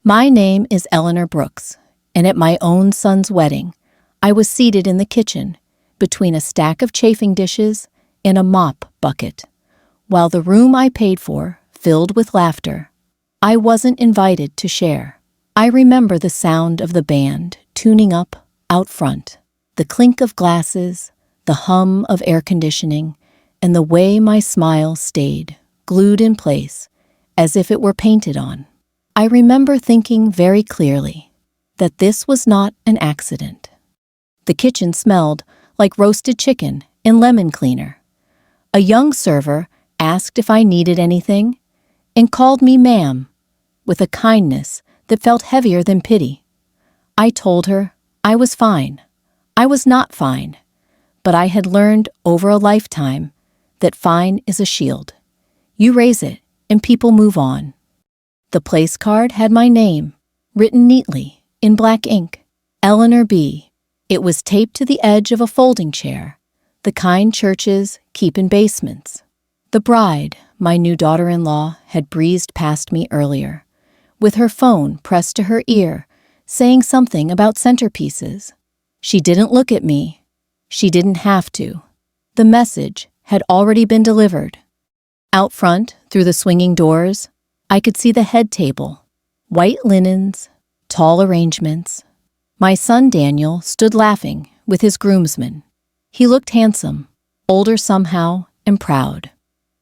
My name is Eleanor Brooks, and at my own son's wedding, I was seated in the kitchen between a stack of chafing dishes and a mop bucket, while the room I paid for filled with laughter. I wasn't invited to share. I remember the sound of the band tuning up out front, the clink of glasses, the hum of air conditioning, and the way my smile stayed, glued in place, as if it were painted on. I remember thinking very clearly that this was not an accident. The kitchen smelled like roasted chicken and lemon cleaner. A young server asked if I needed anything and called me ma'am with a kindness that felt heavier than pity. I told her I was fine. I was not fine, but I had learned over a lifetime that fine is a shield. You raise it and people move on. The place card had my name, written neatly, in black ink, Eleanor B. It was taped to the edge of a folding chair, the kind churches keep in basements. The bride, my new daughter-in-law, had breezed past me earlier, with her phone pressed to her ear, saying something about centerpieces. She didn't look at me. She didn't have to. The message had already been delivered. Out front, through the swinging doors, I could see the head table, white linens, tall arrangements. My son Daniel stood laughing with his groomsmen. He looked handsome, older somehow, and proud.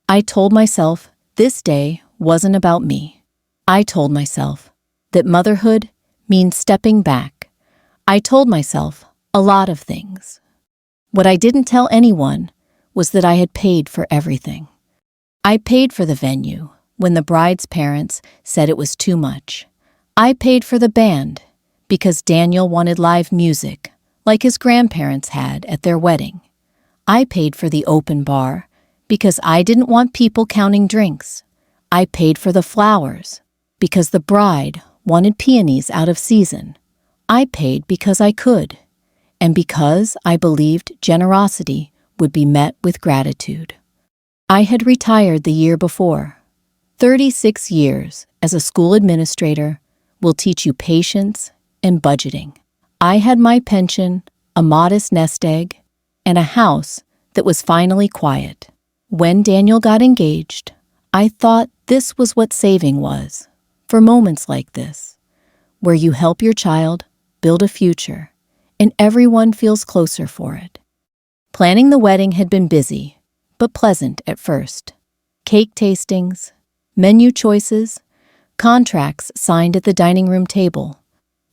I told myself this day wasn't about me. I told myself that motherhood means stepping back. I told myself a lot of things. What I didn't tell anyone was that I had paid for everything. I paid for the venue when the bride's parents said it was too much. I paid for the band because Daniel wanted live music like his grandparents had at their wedding. I paid for the open bar because I didn't want people counting drinks. I paid for the flowers because the bride wanted peonies out of season. I paid because I could, and because I believed generosity would be met with gratitude. I had retired the year before. 36 years as a school administrator will teach you patience and budgeting. I had my pension, a modest nest egg, and a house that was finally quiet. When Daniel got engaged, I thought this was what saving was, for moments like this, where you help your child build a future, and everyone feels closer for it. Planning the wedding had been busy, but pleasant at first. Cake tastings, menu choices, contracts signed at the dining room table.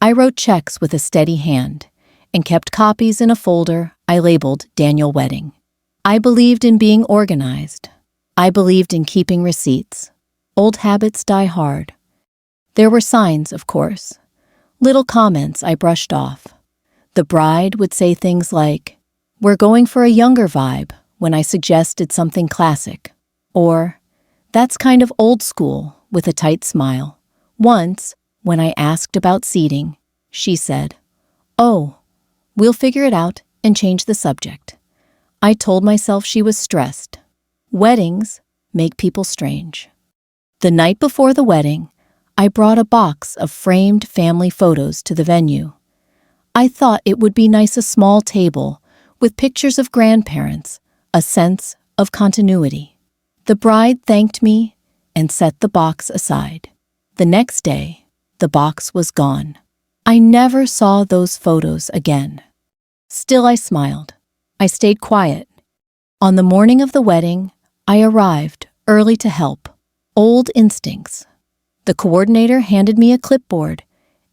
I wrote checks with a steady hand and kept copies in a folder I labeled Daniel Wedding. I believed in being organized. I believed in keeping receipts. Old habits die hard. There were signs, of course. Little comments I brushed off. The bride would say things like, "We're going for a younger vibe," when I suggested something classic. Or, "That's kind of old school," with a tight smile. Once, when I asked about seating, she said, "Oh, we'll figure it out and change the subject." I told myself she was stressed. Weddings make people strange. The night before the wedding, I brought a box of framed family photos to the venue. I thought it would be nice, a small table with pictures of grandparents, a sense of continuity. The bride thanked me and set the box aside. The next day, the box was gone. I never saw those photos again. Still, I smiled. I stayed quiet. On the morning of the wedding, I arrived early to help. Old instincts. The coordinator handed me a clipboard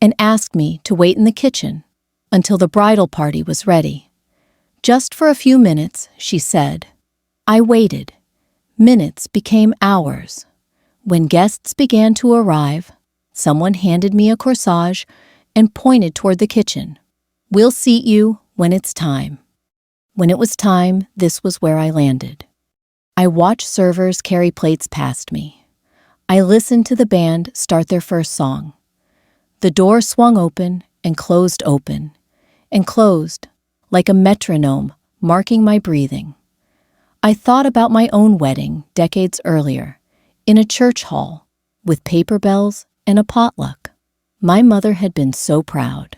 and asked me to wait in the kitchen until the bridal party was ready. Just for a few minutes, she said. I waited. Minutes became hours. When guests began to arrive, someone handed me a corsage and pointed toward the kitchen. "We'll seat you when it's time." When it was time, this was where I landed. I watched servers carry plates past me. I listened to the band start their first song. The door swung open and closed, like a metronome marking my breathing. I thought about my own wedding decades earlier, in a church hall, with paper bells and a potluck. My mother had been so proud.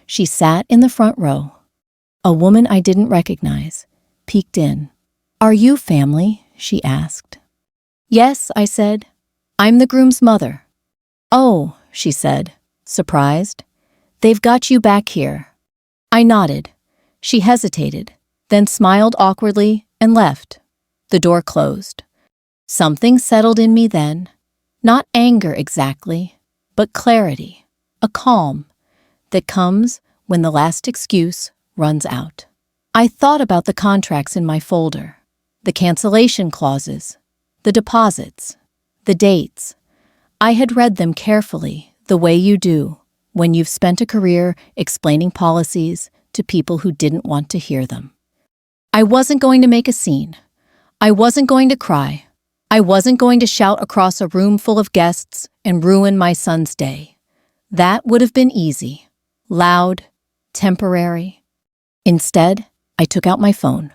She sat in the front row. A woman I didn't recognize peeked in. "Are you family?" she asked. "Yes," I said. "I'm the groom's mother." "Oh," she said, surprised. "They've got you back here." I nodded. She hesitated, then smiled awkwardly and left. The door closed. Something settled in me then. Not anger exactly, but clarity, a calm that comes when the last excuse runs out. I thought about the contracts in my folder, the cancellation clauses, the deposits, the dates. I had read them carefully, the way you do when you've spent a career explaining policies to people who didn't want to hear them. I wasn't going to make a scene. I wasn't going to cry. I wasn't going to shout across a room full of guests and ruin my son's day. That would have been easy, loud, temporary. Instead, I took out my phone.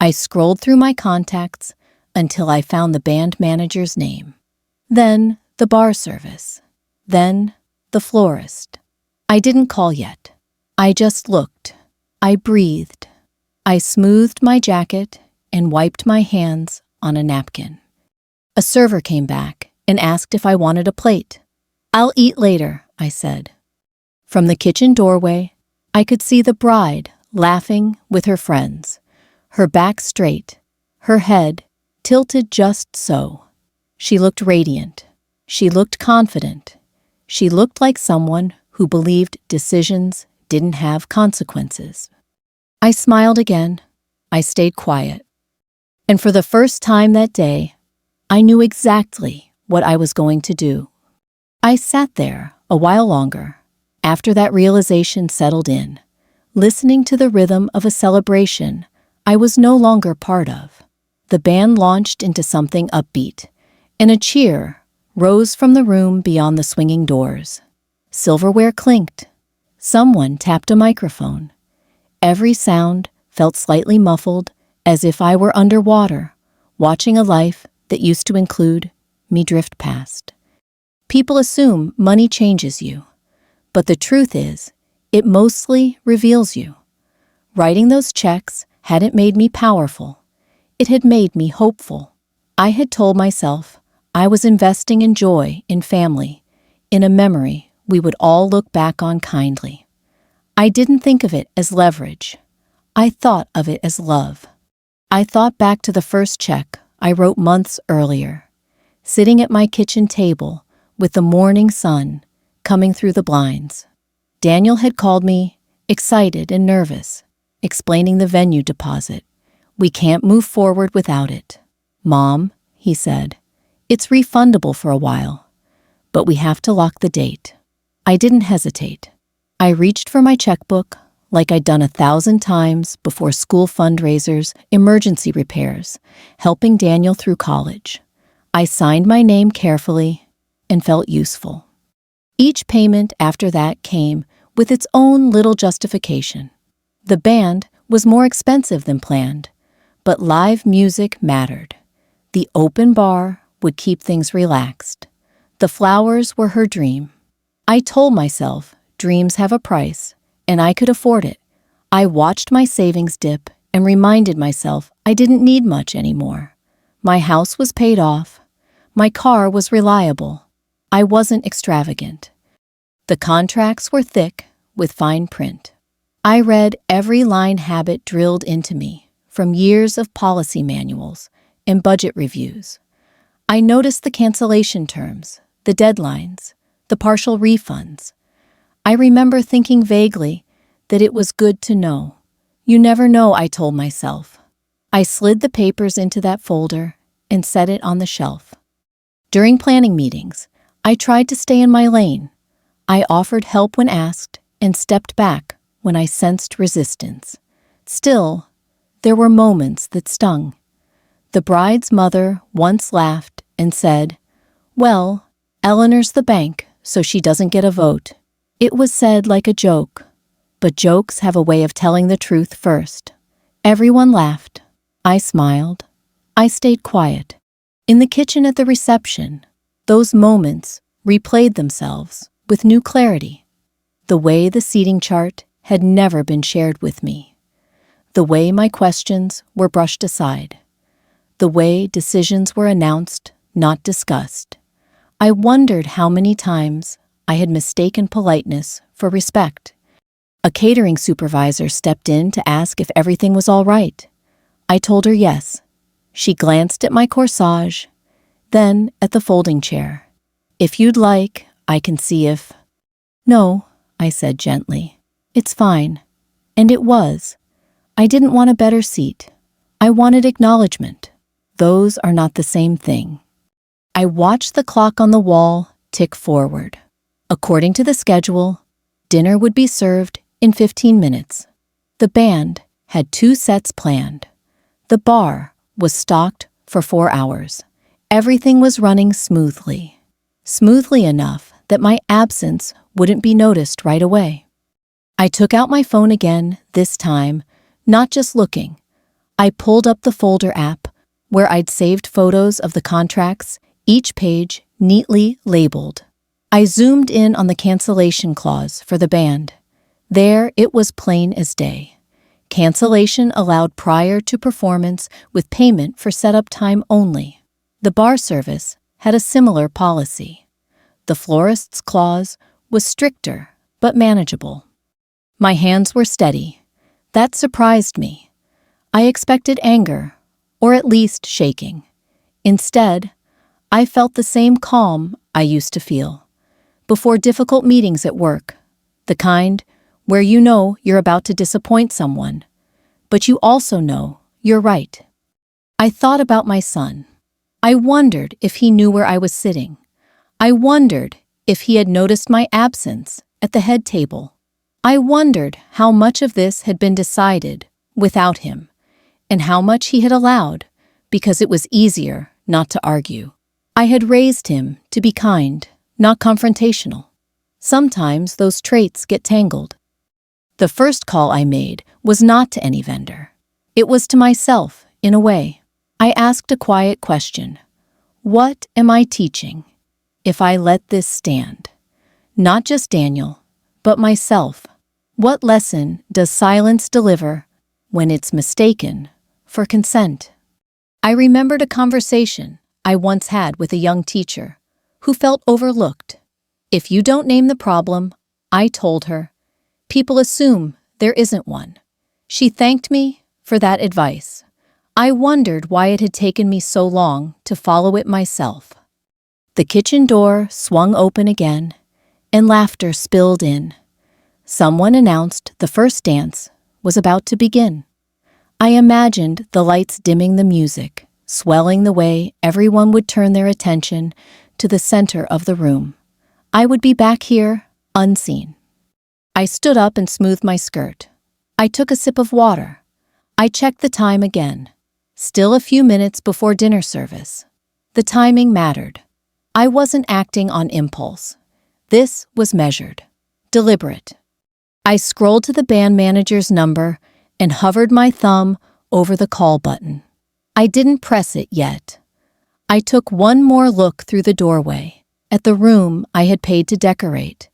I scrolled through my contacts until I found the band manager's name. Then the bar service. Then the florist. I didn't call yet. I just looked. I breathed. I smoothed my jacket and wiped my hands on a napkin. A server came back and asked if I wanted a plate. "I'll eat later," I said. From the kitchen doorway, I could see the bride laughing with her friends, her back straight, her head tilted just so. She looked radiant. She looked confident. She looked like someone who believed decisions didn't have consequences. I smiled again. I stayed quiet. And for the first time that day, I knew exactly what I was going to do. I sat there a while longer, after that realization settled in, listening to the rhythm of a celebration I was no longer part of. The band launched into something upbeat, and a cheer rose from the room beyond the swinging doors. Silverware clinked. Someone tapped a microphone. Every sound felt slightly muffled, as if I were underwater, watching a life that used to include me drift past. People assume money changes you, but the truth is, it mostly reveals you. Writing those checks hadn't made me powerful. It had made me hopeful. I had told myself I was investing in joy, in family, in a memory we would all look back on kindly. I didn't think of it as leverage. I thought of it as love. I thought back to the first check I wrote months earlier, sitting at my kitchen table with the morning sun coming through the blinds. Daniel had called me, excited and nervous, explaining the venue deposit. "We can't move forward without it. Mom," he said, "it's refundable for a while, but we have to lock the date." I didn't hesitate. I reached for my checkbook like I'd done 1,000 times before school fundraisers, emergency repairs, helping Daniel through college. I signed my name carefully and felt useful. Each payment after that came with its own little justification. The band was more expensive than planned, but live music mattered. The open bar would keep things relaxed. The flowers were her dream. I told myself dreams have a price, and I could afford it. I watched my savings dip and reminded myself I didn't need much anymore. My house was paid off. My car was reliable. I wasn't extravagant. The contracts were thick with fine print. I read every line habit drilled into me from years of policy manuals and budget reviews. I noticed the cancellation terms, the deadlines, the partial refunds. I remember thinking vaguely that it was good to know. You never know, I told myself. I slid the papers into that folder and set it on the shelf. During planning meetings, I tried to stay in my lane. I offered help when asked and stepped back when I sensed resistance. Still, there were moments that stung. The bride's mother once laughed and said, "Well, Eleanor's the bank, so she doesn't get a vote." It was said like a joke, but jokes have a way of telling the truth first. Everyone laughed. I smiled. I stayed quiet. In the kitchen at the reception, those moments replayed themselves with new clarity. The way the seating chart had never been shared with me. The way my questions were brushed aside. The way decisions were announced, not discussed. I wondered how many times I had mistaken politeness for respect. A catering supervisor stepped in to ask if everything was all right. I told her yes. She glanced at my corsage, then at the folding chair. "If you'd like, I can see if—" "No," I said gently. "It's fine." And it was. I didn't want a better seat. I wanted acknowledgement. Those are not the same thing. I watched the clock on the wall tick forward. According to the schedule, dinner would be served in 15 minutes. The band had 2 sets planned. The bar was stocked for 4 hours. Everything was running smoothly. Smoothly enough that my absence wouldn't be noticed right away. I took out my phone again, this time, not just looking. I pulled up the folder app where I'd saved photos of the contracts, each page neatly labeled. I zoomed in on the cancellation clause for the band. There it was plain as day. Cancellation allowed prior to performance with payment for setup time only. The bar service had a similar policy. The florist's clause was stricter but manageable. My hands were steady. That surprised me. I expected anger, or at least shaking. Instead, I felt the same calm I used to feel before difficult meetings at work, the kind where you know you're about to disappoint someone, but you also know you're right. I thought about my son. I wondered if he knew where I was sitting. I wondered if he had noticed my absence at the head table. I wondered how much of this had been decided without him, and how much he had allowed because it was easier not to argue. I had raised him to be kind, not confrontational. Sometimes those traits get tangled. The first call I made was not to any vendor. It was to myself, in a way. I asked a quiet question. What am I teaching if I let this stand? Not just Daniel, but myself. What lesson does silence deliver when it's mistaken for consent? I remembered a conversation I once had with a young teacher who felt overlooked. If you don't name the problem, I told her, people assume there isn't one. She thanked me for that advice. I wondered why it had taken me so long to follow it myself. The kitchen door swung open again, and laughter spilled in. Someone announced the first dance was about to begin. I imagined the lights dimming the music, swelling the way everyone would turn their attention to the center of the room. I would be back here, unseen. I stood up and smoothed my skirt. I took a sip of water. I checked the time again. Still a few minutes before dinner service. The timing mattered. I wasn't acting on impulse. This was measured, deliberate. I scrolled to the band manager's number and hovered my thumb over the call button. I didn't press it yet. I took one more look through the doorway, at the room I had paid to decorate,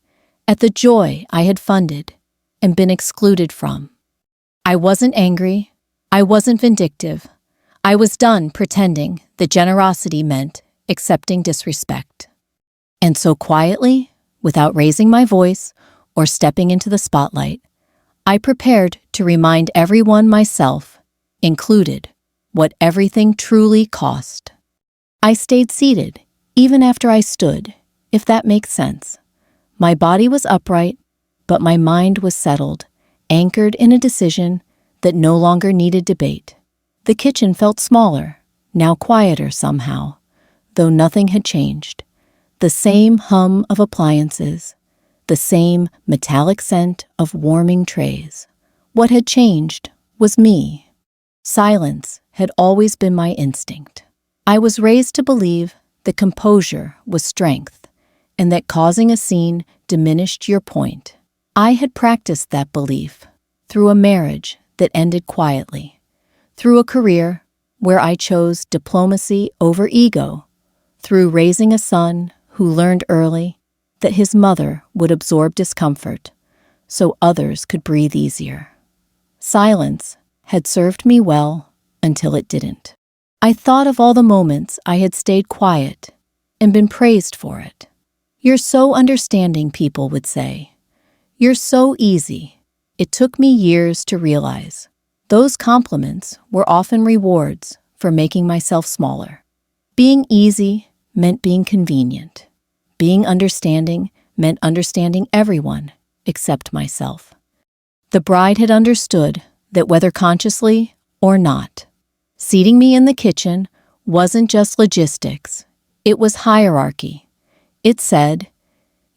at the joy I had funded and been excluded from. I wasn't angry. I wasn't vindictive. I was done pretending that generosity meant accepting disrespect. And so quietly, without raising my voice or stepping into the spotlight, I prepared to remind everyone, myself included, what everything truly cost. I stayed seated, even after I stood, if that makes sense. My body was upright, but my mind was settled, anchored in a decision that no longer needed debate. The kitchen felt smaller, now quieter somehow, though nothing had changed. The same hum of appliances, the same metallic scent of warming trays. What had changed was me. Silence had always been my instinct. I was raised to believe that composure was strength, and that causing a scene diminished your point. I had practiced that belief through a marriage that ended quietly, through a career where I chose diplomacy over ego, through raising a son who learned early that his mother would absorb discomfort so others could breathe easier. Silence had served me well until it didn't. I thought of all the moments I had stayed quiet and been praised for it. "You're so understanding," people would say. "You're so easy." It took me years to realize those compliments were often rewards for making myself smaller. Being easy meant being convenient. Being understanding meant understanding everyone except myself. The bride had understood that whether consciously or not, seating me in the kitchen wasn't just logistics, it was hierarchy. It said,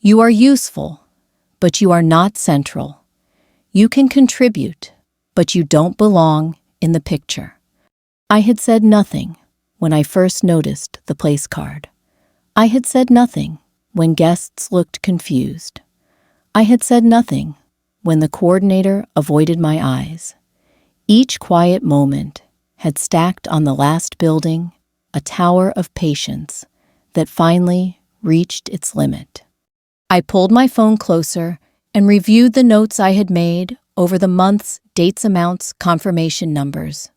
"You are useful, but you are not central. You can contribute, but you don't belong in the picture." I had said nothing when I first noticed the place card. I had said nothing when guests looked confused. I had said nothing when the coordinator avoided my eyes. Each quiet moment had stacked on the last building a tower of patience that finally reached its limit. I pulled my phone closer and reviewed the notes I had made over the months, dates, amounts, confirmation numbers.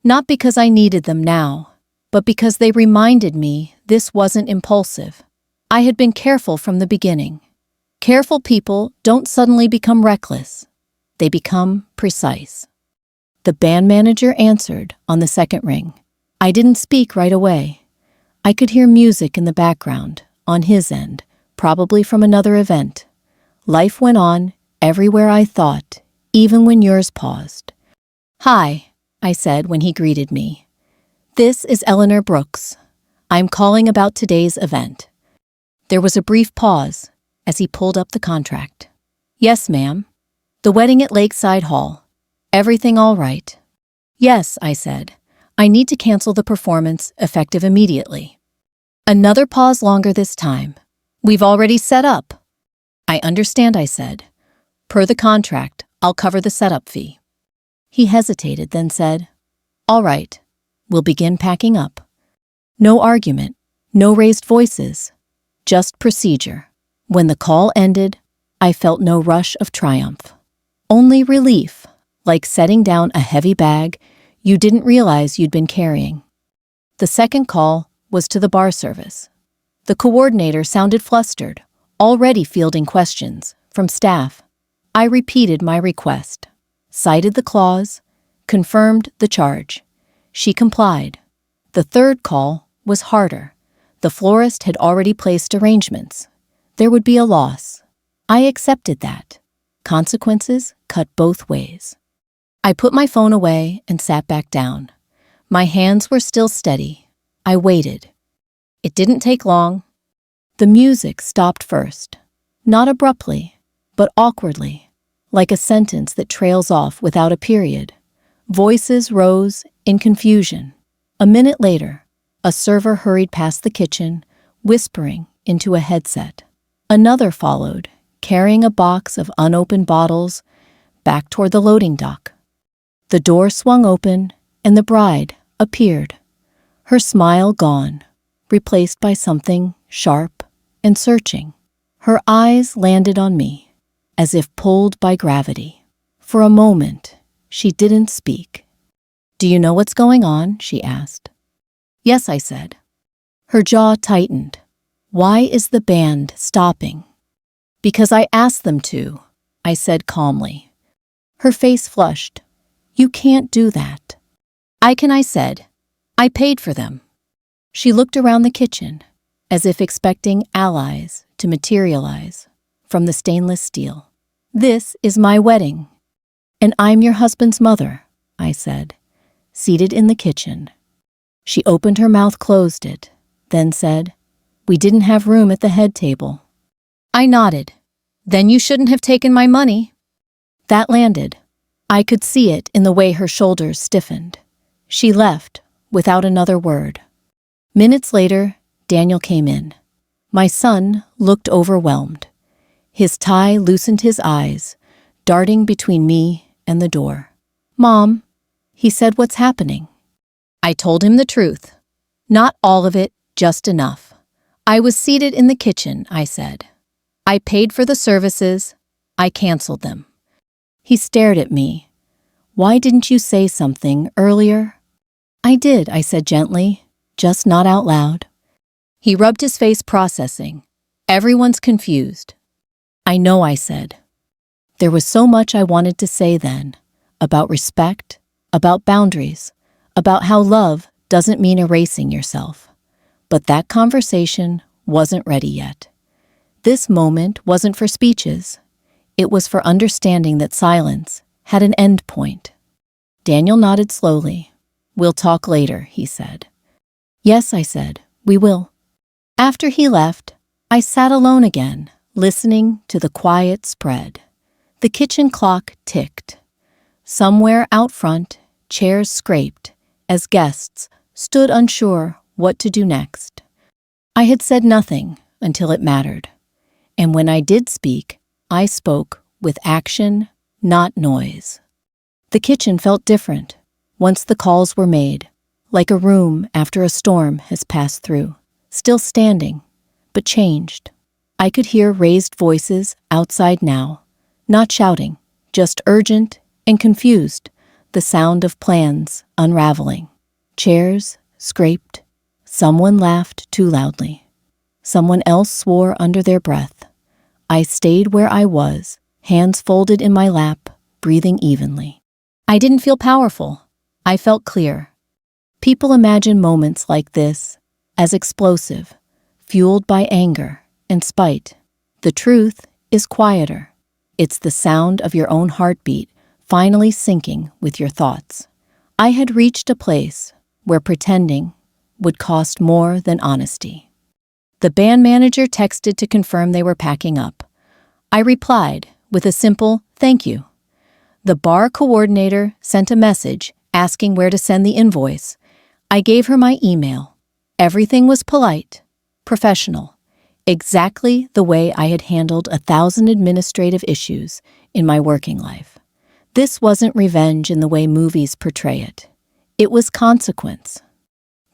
Not because I needed them now, but because they reminded me this wasn't impulsive. I had been careful from the beginning. Careful people don't suddenly become reckless. They become precise. The band manager answered on the second ring. I didn't speak right away. I could hear music in the background, on his end, probably from another event. Life went on everywhere I thought, even when yours paused. "Hi," I said when he greeted me. "This is Eleanor Brooks. I'm calling about today's event." There was a brief pause as he pulled up the contract. "Yes, ma'am. The wedding at Lakeside Hall. Everything all right?" "Yes," I said. "I need to cancel the performance effective immediately." Another pause longer this time. "We've already set up." "I understand," I said. "Per the contract, I'll cover the setup fee." He hesitated, then said, "All right, we'll begin packing up." No argument, no raised voices, just procedure. When the call ended, I felt no rush of triumph. Only relief, like setting down a heavy bag you didn't realize you'd been carrying. The second call was to the bar service. The coordinator sounded flustered, already fielding questions from staff. I repeated my request, cited the clause, confirmed the charge. She complied. The third call was harder. The florist had already placed arrangements. There would be a loss. I accepted that. Consequences cut both ways. I put my phone away and sat back down. My hands were still steady. I waited. It didn't take long. The music stopped first, not abruptly, but awkwardly, like a sentence that trails off without a period. Voices rose in confusion. A minute later, a server hurried past the kitchen, whispering into a headset. Another followed, carrying a box of unopened bottles, back toward the loading dock. The door swung open, and the bride appeared, her smile gone, replaced by something sharp and searching. Her eyes landed on me, as if pulled by gravity. For a moment, she didn't speak. "Do you know what's going on?" she asked. "Yes," I said. Her jaw tightened. "Why is the band stopping?" "Because I asked them to," I said calmly. Her face flushed. "You can't do that." "I can," I said. "I paid for them." She looked around the kitchen, as if expecting allies to materialize from the stainless steel. "This is my wedding, and I'm your husband's mother," I said, seated in the kitchen. She opened her mouth, closed it, then said, "We didn't have room at the head table." I nodded. "Then you shouldn't have taken my money." That landed. I could see it in the way her shoulders stiffened. She left without another word. Minutes later, Daniel came in. My son looked overwhelmed. His tie loosened his eyes, darting between me and the door. "Mom," he said, "what's happening?" I told him the truth. Not all of it, just enough. "I was seated in the kitchen," I said. I paid for the services. I canceled them. He stared at me. Why didn't you say something earlier? I did, I said gently, just not out loud. He rubbed his face, processing. Everyone's confused. I know, I said. There was so much I wanted to say then, about respect, about boundaries, about how love doesn't mean erasing yourself. But that conversation wasn't ready yet. This moment wasn't for speeches. It was for understanding that silence had an end point. Daniel nodded slowly. We'll talk later, he said. Yes, I said, we will. After he left, I sat alone again, listening to the quiet spread. The kitchen clock ticked. Somewhere out front, chairs scraped as guests stood unsure what to do next. I had said nothing until it mattered. And when I did speak, I spoke with action, not noise. The kitchen felt different once the calls were made, like a room after a storm has passed through, still standing, but changed. I could hear raised voices outside now, not shouting, just urgent and confused, the sound of plans unraveling. Chairs scraped. Someone laughed too loudly. Someone else swore under their breath. I stayed where I was, hands folded in my lap, breathing evenly. I didn't feel powerful. I felt clear. People imagine moments like this as explosive, fueled by anger and spite. The truth is quieter. It's the sound of your own heartbeat finally syncing with your thoughts. I had reached a place where pretending would cost more than honesty. The band manager texted to confirm they were packing up. I replied with a simple thank you. The bar coordinator sent a message asking where to send the invoice. I gave her my email. Everything was polite, professional, exactly the way I had handled 1,000 administrative issues in my working life. This wasn't revenge in the way movies portray it. It was consequence.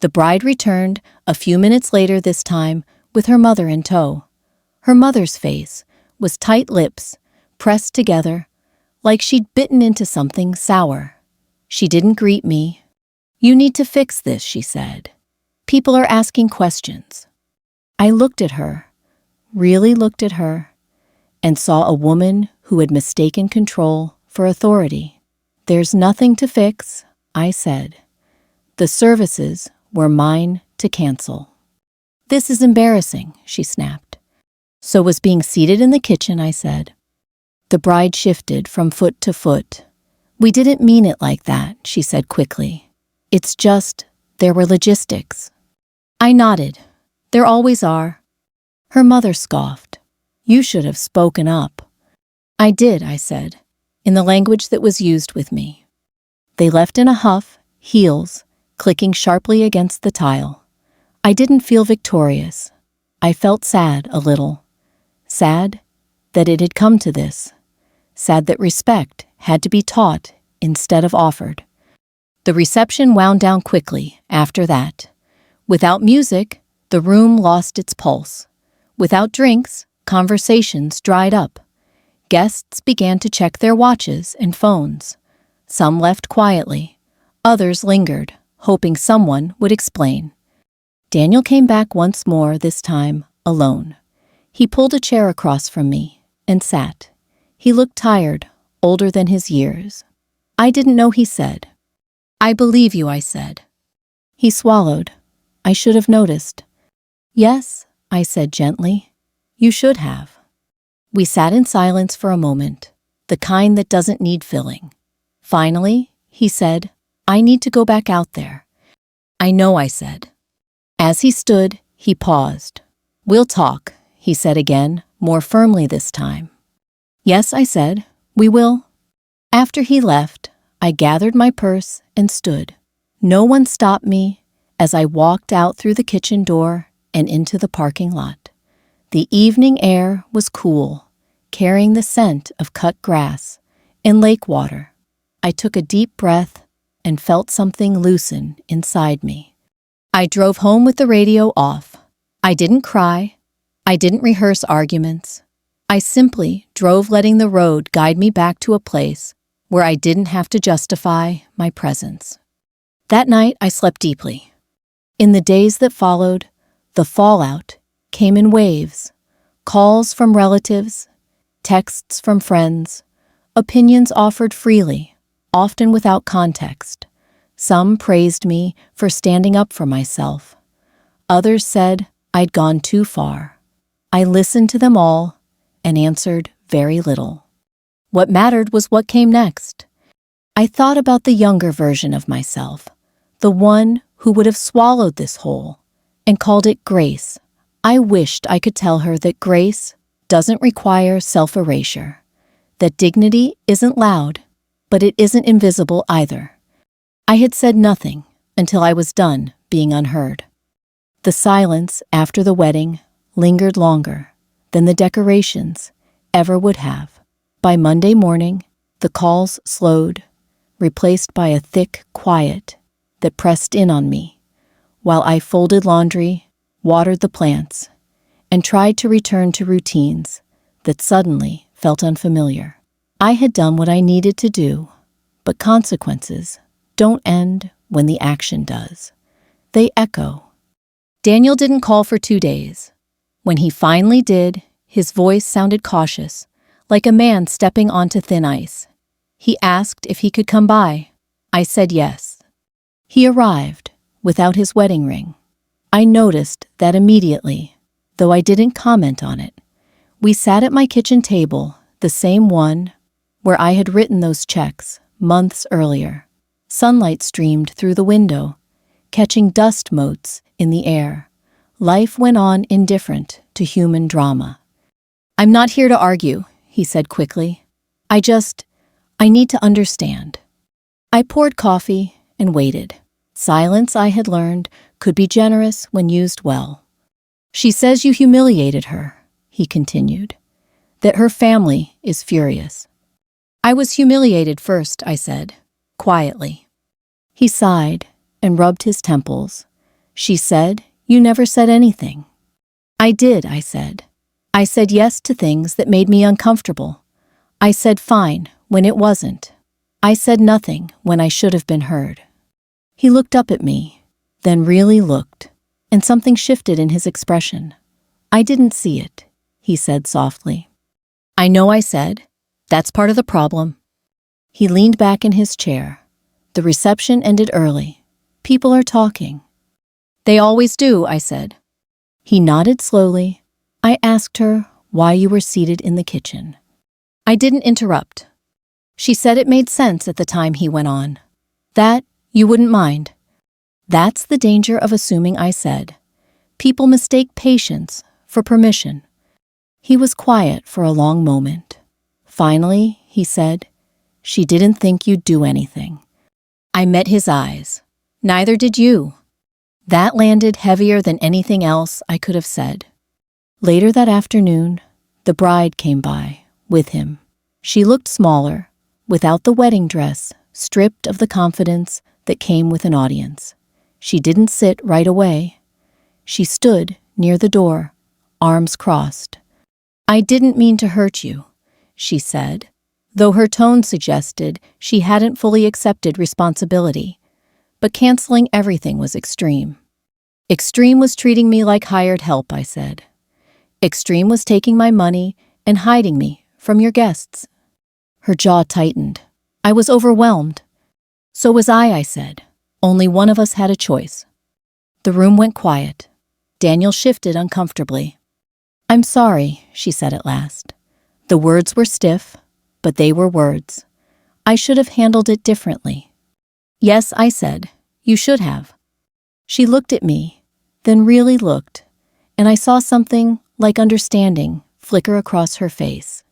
The bride returned a few minutes later this time with her mother in tow. Her mother's face was tight lips, pressed together, like she'd bitten into something sour. She didn't greet me. You need to fix this, she said. People are asking questions. I looked at her, really looked at her, and saw a woman who had mistaken control for authority. There's nothing to fix, I said. The services were mine to cancel. This is embarrassing, she snapped. So was being seated in the kitchen, I said. The bride shifted from foot to foot. We didn't mean it like that, she said quickly. It's just, there were logistics. I nodded. There always are. Her mother scoffed. You should have spoken up. I did, I said, in the language that was used with me. They left in a huff, heels clicking sharply against the tile. I didn't feel victorious. I felt sad a little. Sad that it had come to this. Sad that respect had to be taught instead of offered. The reception wound down quickly after that. Without music, the room lost its pulse. Without drinks, conversations dried up. Guests began to check their watches and phones. Some left quietly. Others lingered, hoping someone would explain. Daniel came back once more, this time alone. He pulled a chair across from me and sat. He looked tired, older than his years. I didn't know, he said. I believe you, I said. He swallowed. I should have noticed. Yes, I said gently. You should have. We sat in silence for a moment, the kind that doesn't need filling. Finally, he said, I need to go back out there. I know, I said. As he stood, he paused. We'll talk, he said again, more firmly this time. Yes, I said, we will. After he left, I gathered my purse and stood. No one stopped me as I walked out through the kitchen door and into the parking lot. The evening air was cool, carrying the scent of cut grass and lake water. I took a deep breath and felt something loosen inside me. I drove home with the radio off. I didn't cry. I didn't rehearse arguments. I simply drove, letting the road guide me back to a place where I didn't have to justify my presence. That night, I slept deeply. In the days that followed, the fallout came in waves: calls from relatives, texts from friends, opinions offered freely, often without context. Some praised me for standing up for myself. Others said I'd gone too far. I listened to them all and answered very little. What mattered was what came next. I thought about the younger version of myself, the one who would have swallowed this whole and called it grace. I wished I could tell her that grace doesn't require self-erasure, that dignity isn't loud, but it isn't invisible either. I had said nothing until I was done being unheard. The silence after the wedding lingered longer than the decorations ever would have. By Monday morning, the calls slowed, replaced by a thick quiet that pressed in on me, while I folded laundry, watered the plants, and tried to return to routines that suddenly felt unfamiliar. I had done what I needed to do, but consequences don't end when the action does. They echo. Daniel didn't call for 2 days. When he finally did, his voice sounded cautious, like a man stepping onto thin ice. He asked if he could come by. I said yes. He arrived without his wedding ring. I noticed that immediately, though I didn't comment on it. We sat at my kitchen table, the same one where I had written those checks months earlier. Sunlight streamed through the window, catching dust motes in the air. Life went on indifferent to human drama. "I'm not here to argue," he said quickly. I need to understand." I poured coffee and waited. Silence, I had learned, could be generous when used well. "She says you humiliated her," he continued, "that her family is furious." "I was humiliated first," I said, quietly. He sighed and rubbed his temples. "She said you never said anything." "I did," I said. "I said yes to things that made me uncomfortable. I said fine when it wasn't. I said nothing when I should have been heard." He looked up at me, then really looked, and something shifted in his expression. "I didn't see it," he said softly. "I know," I said. "That's part of the problem." He leaned back in his chair. "The reception ended early. People are talking." "They always do," I said. He nodded slowly. I asked her why you were seated in the kitchen. I didn't interrupt. "She said it made sense at the time," he went on. "That you wouldn't mind." "That's the danger of assuming," I said. "People mistake patience for permission." He was quiet for a long moment. Finally, he said, "She didn't think you'd do anything." I met his eyes. "Neither did you." That landed heavier than anything else I could have said. Later that afternoon, the bride came by, with him. She looked smaller, without the wedding dress, stripped of the confidence that came with an audience. She didn't sit right away. She stood near the door, arms crossed. "I didn't mean to hurt you," she said, though her tone suggested she hadn't fully accepted responsibility. But canceling everything was extreme. "Extreme was treating me like hired help," I said. "Extreme was taking my money and hiding me from your guests." Her jaw tightened. I was overwhelmed. "So was I said. Only one of us had a choice." The room went quiet. Daniel shifted uncomfortably. "I'm sorry," she said at last. The words were stiff, but they were words. "I should have handled it differently." "Yes," I said. "You should have." She looked at me, then really looked, and I saw something like understanding flicker across her face.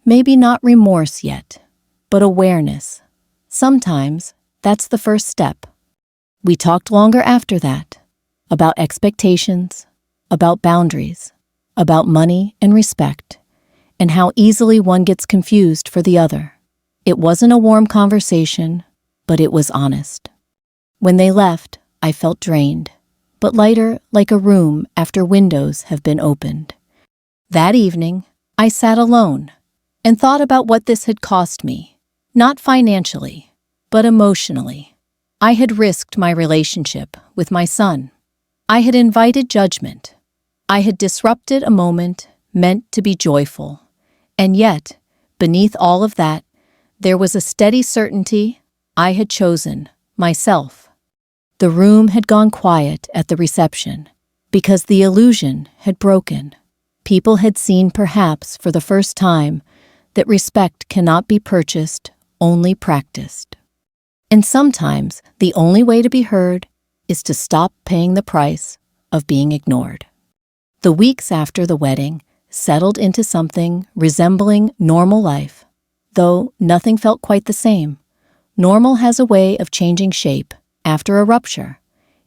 Maybe not remorse yet, but awareness. Sometimes that's the first step. We talked longer after that, about expectations, about boundaries, about money and respect, and how easily one gets confused for the other. It wasn't a warm conversation, but it was honest. When they left, I felt drained, but lighter, like a room after windows have been opened. That evening, I sat alone and thought about what this had cost me, not financially, but emotionally. I had risked my relationship with my son. I had invited judgment. I had disrupted a moment meant to be joyful. And yet, beneath all of that, there was a steady certainty I had chosen myself. The room had gone quiet at the reception because the illusion had broken. People had seen, perhaps for the first time, that respect cannot be purchased, only practiced. And sometimes the only way to be heard is to stop paying the price of being ignored. The weeks after the wedding settled into something resembling normal life, though nothing felt quite the same. Normal has a way of changing shape after a rupture.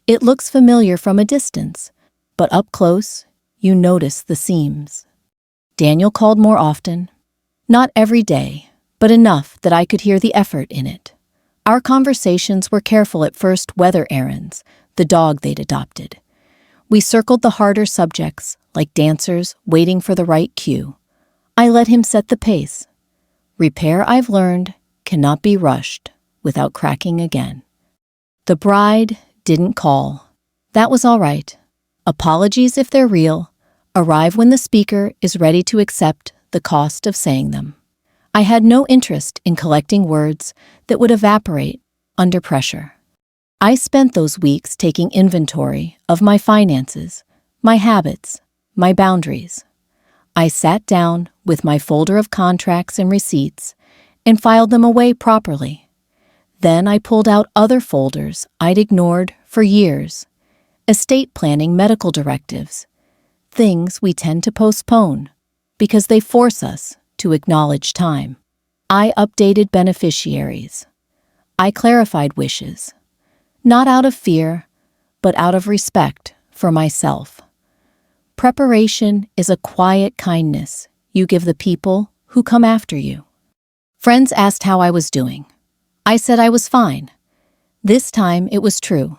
It looks familiar from a distance, but up close, you notice the seams. Daniel called more often. Not every day, but enough that I could hear the effort in it. Our conversations were careful at first: weather errands, the dog they'd adopted. We circled the harder subjects, like dancers waiting for the right cue. I let him set the pace. Repair, I've learned, cannot be rushed without cracking again. The bride didn't call. That was all right. Apologies, if they're real, arrive when the speaker is ready to accept the cost of saying them. I had no interest in collecting words that would evaporate under pressure. I spent those weeks taking inventory of my finances, my habits, my boundaries. I sat down with my folder of contracts and receipts and filed them away properly. Then I pulled out other folders I'd ignored for years: estate planning, medical directives, things we tend to postpone because they force us to acknowledge time. I updated beneficiaries. I clarified wishes, not out of fear, but out of respect for myself. Preparation is a quiet kindness you give the people who come after you. Friends asked how I was doing. I said I was fine. This time it was true.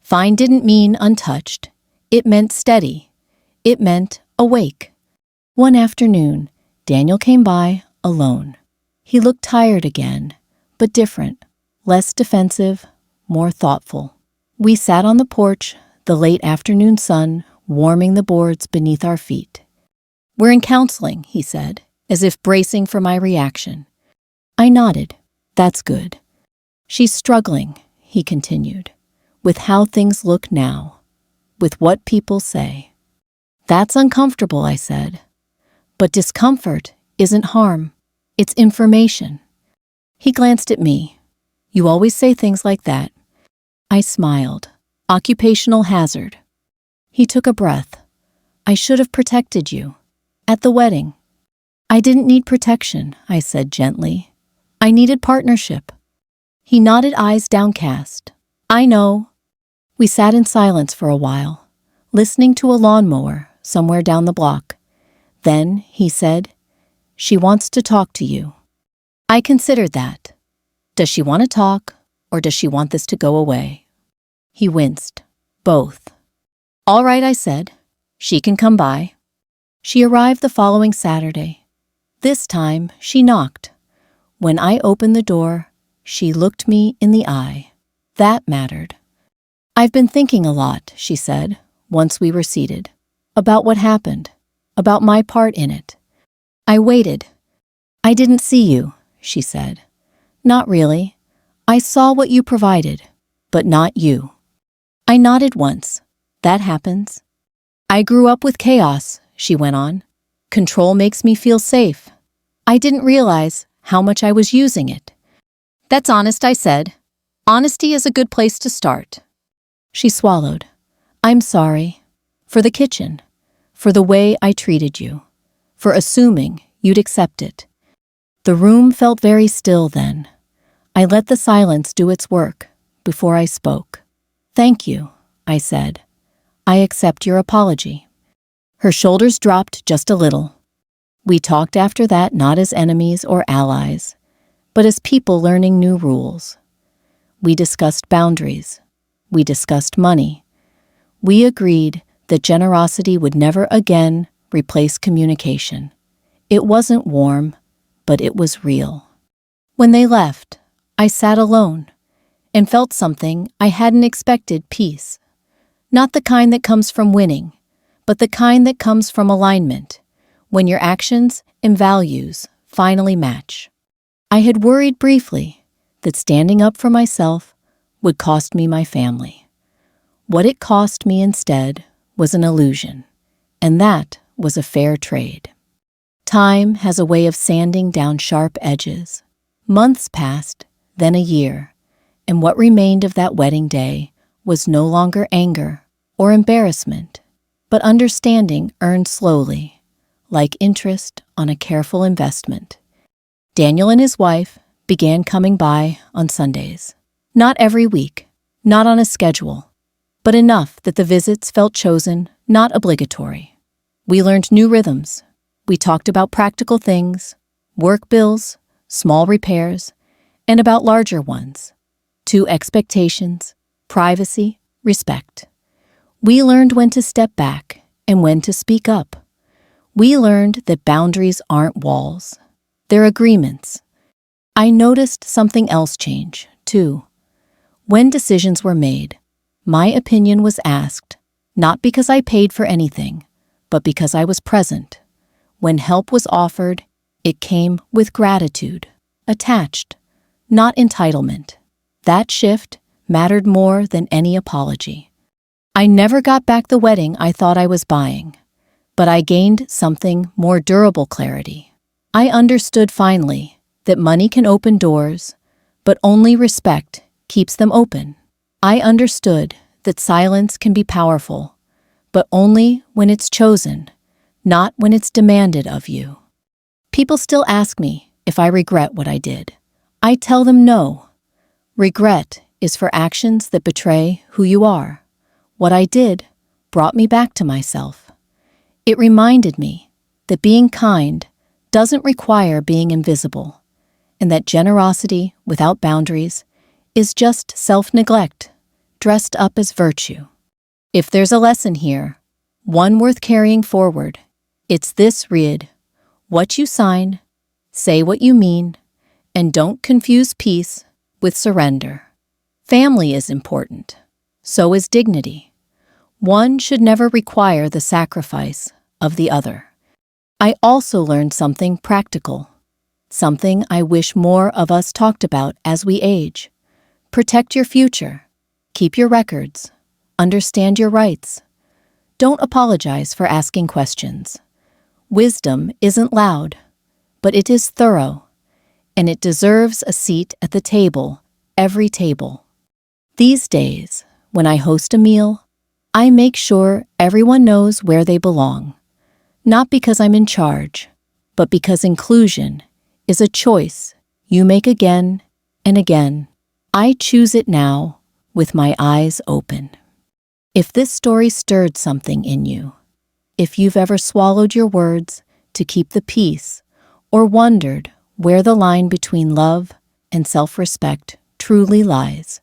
Fine didn't mean untouched. It meant steady. It meant awake. One afternoon, Daniel came by alone. He looked tired again, but different, less defensive, more thoughtful. We sat on the porch, the late afternoon sun warming the boards beneath our feet. "We're in counseling," he said, as if bracing for my reaction. I nodded. "That's good." "She's struggling," he continued, "with how things look now, with what people say." "That's uncomfortable," I said. "But discomfort isn't harm. It's information." He glanced at me. "You always say things like that." I smiled. "Occupational hazard." He took a breath. "I should have protected you. At the wedding." "I didn't need protection," I said gently. "I needed partnership." He nodded, eyes downcast. "I know." We sat in silence for a while, listening to a lawnmower somewhere down the block. Then he said, "She wants to talk to you." I considered that. Does she want to talk, or does she want this to go away? He winced. "Both." "All right," I said. "She can come by." She arrived the following Saturday. This time, she knocked. When I opened the door, she looked me in the eye. That mattered. "I've been thinking a lot," she said, once we were seated, "about what happened, about my part in it." I waited. "I didn't see you," she said. "Not really. I saw what you provided, but not you." I nodded once. "That happens." "I grew up with chaos," she went on. "Control makes me feel safe. I didn't realize how much I was using it." "That's honest," I said. "Honesty is a good place to start." She swallowed. "I'm sorry. For the kitchen. For the way I treated you. For assuming you'd accept it." The room felt very still then. I let the silence do its work before I spoke. "Thank you," I said. "I accept your apology." Her shoulders dropped just a little. We talked after that not as enemies or allies, but as people learning new rules. We discussed boundaries. We discussed money. We agreed that generosity would never again replace communication. It wasn't warm, but it was real. When they left, I sat alone and felt something I hadn't expected: peace. Not the kind that comes from winning, but the kind that comes from alignment, when your actions and values finally match. I had worried briefly that standing up for myself would cost me my family. What it cost me instead was an illusion, and that was a fair trade. Time has a way of sanding down sharp edges. Months passed, then a year, and what remained of that wedding day was no longer anger or embarrassment, but understanding earned slowly, like interest on a careful investment. Daniel and his wife began coming by on Sundays. Not every week, not on a schedule, but enough that the visits felt chosen, not obligatory. We learned new rhythms. We talked about practical things, work bills, small repairs, and about larger ones. To expectations, privacy, respect. We learned when to step back and when to speak up. We learned that boundaries aren't walls. They're agreements. I noticed something else change, too. When decisions were made, my opinion was asked, not because I paid for anything, but because I was present. When help was offered, it came with gratitude, attached, not entitlement. That shift mattered more than any apology. I never got back the wedding I thought I was buying, but I gained something more durable: clarity. I understood finally that money can open doors, but only respect keeps them open. I understood that silence can be powerful, but only when it's chosen, not when it's demanded of you. People still ask me if I regret what I did. I tell them no. Regret is for actions that betray who you are. What I did brought me back to myself. It reminded me that being kind doesn't require being invisible, and that generosity without boundaries is just self-neglect dressed up as virtue. If there's a lesson here, one worth carrying forward, it's this: read what you sign, say what you mean, and don't confuse peace with surrender. Family is important. So is dignity. One should never require the sacrifice of the other. I also learned something practical, something I wish more of us talked about as we age. Protect your future. Keep your records. Understand your rights. Don't apologize for asking questions. Wisdom isn't loud, but it is thorough, and it deserves a seat at the table, every table. These days, when I host a meal, I make sure everyone knows where they belong, not because I'm in charge, but because inclusion is a choice you make again and again. I choose it now with my eyes open. If this story stirred something in you, if you've ever swallowed your words to keep the peace, or wondered where the line between love and self-respect truly lies,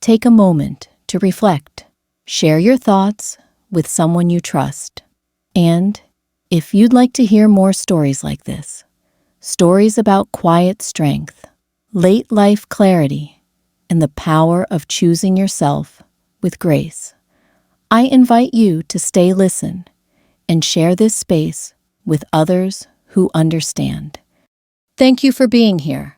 take a moment to reflect. Share your thoughts with someone you trust. And if you'd like to hear more stories like this, stories about quiet strength, late life clarity, and the power of choosing yourself with grace, I invite you to listen and share this space with others who understand. Thank you for being here.